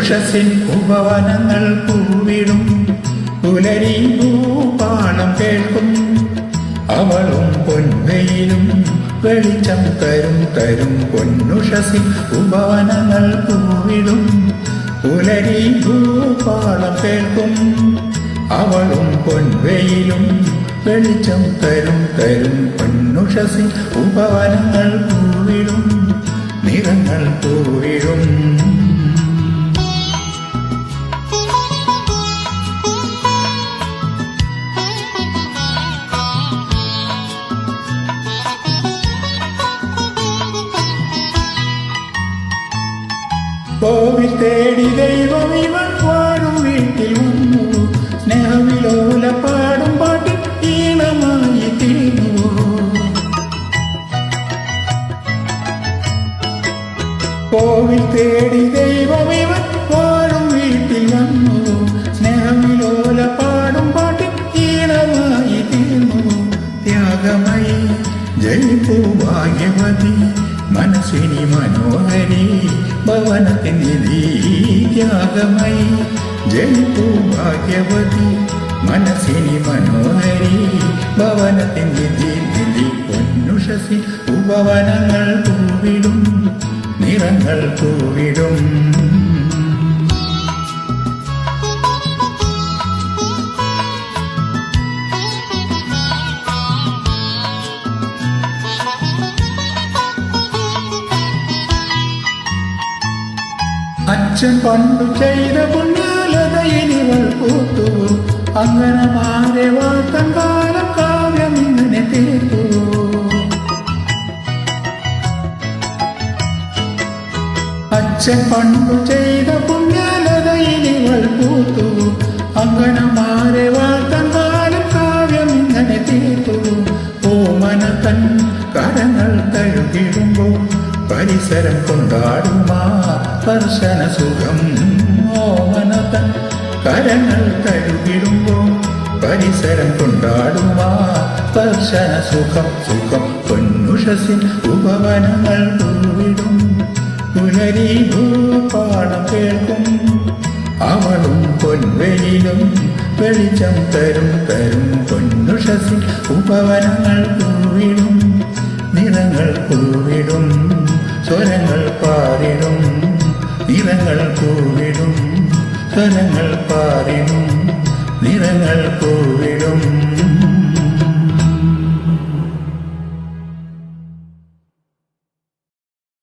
ഉഷസ്സിൻ ഉപവനങ്ങൾ പൂവിടും പുലരി ഭൂപാളം കേൾക്കും അവളും പൊൻവെയിലും വെളിച്ചം തരും പൊന്നുഷസ്സിൻ ഉപവനങ്ങൾ പൂവിടും പുലരി ഭൂപാളം കേൾക്കും അവളും പൊൻവെയിലും വെളിച്ചം തരും പൊന്നുഷസ്സിൻ ഉപവനങ്ങൾ പൂവിടും നിറങ്ങൾ പൂവിടും. കോവിൽ തേടി ദൈവം ഇവൻ വാഴും വീട്ടിൽ വന്നു സ്നേഹവിലോല പാടും പാട്ടിൽ ഈണമായി തീർന്നു. കോവിൽ തേടി ദൈവം ഇവൻ വാഴും വീട്ടിൽ വന്നു സ്നേഹവിലോല പാടും പാട്ടിൽ ഈണമായി തീർന്നു. ത്യാഗമയി ജയിപ്പൂ ഭാഗ്യവതി മനസ്സിനി മനോഹരി ഭവനത്തിൻ നിധി. ത്യാഗമയി ജയിപ്പൂ ഭാഗ്യവതി മനസ്സിനി മനോഹരി ഭവനത്തിൻ നിധി. പൊന്നുഷസ്സിൻ ഉപവനങ്ങൾ പൂവിടും നിറങ്ങൾ പൂവിടും. അച്ഛൻ പണ്ടു ചെയ്ത പുണ്യാലതയിലിവൾ പൂത്തു അങ്കനമാരെ വാഴ്ത്തൻ കാലം കാവ്യം ഇങ്ങനെ തീർത്തു. അച്ഛൻ പണ്ടു ചെയ്ത പുണ്യാലതയിലിവൾ പൂത്തു അങ്കനമാരെ വാഴ്ത്തൻ കാലം കാവ്യം ഇങ്ങനെ തീർത്തു. ഓമനത്തൻ കരങ്ങൾ തഴുകിടുമ്പോൾ പരിസരം കൊണ്ടാടുമാ സ്പർശന സുഖം. ഓമനതൻ കരങ്ങൾ തഴുകിടുമ്പോൾ പരിസരം കൊണ്ടാടുമാ സ്പർശന സുഖം. പൊന്നുഷസ്സിൻ ഉപവനങ്ങൾ പൂവിടും പുലരി ഭൂപാളം കേൾക്കും അവളും പൊൻവെയിലും വെളിച്ചം തരും പൊന്നുഷസ്സിൻ ഉപവനങ്ങൾ പൂവിടും നിറങ്ങൾ പൂവിടും സ്വരങ്ങൾ പാറിടും നിറങ്ങൾ പൂവിടും സ്വരങ്ങൾ പാറിടും നിറങ്ങൾ പൂവിടും.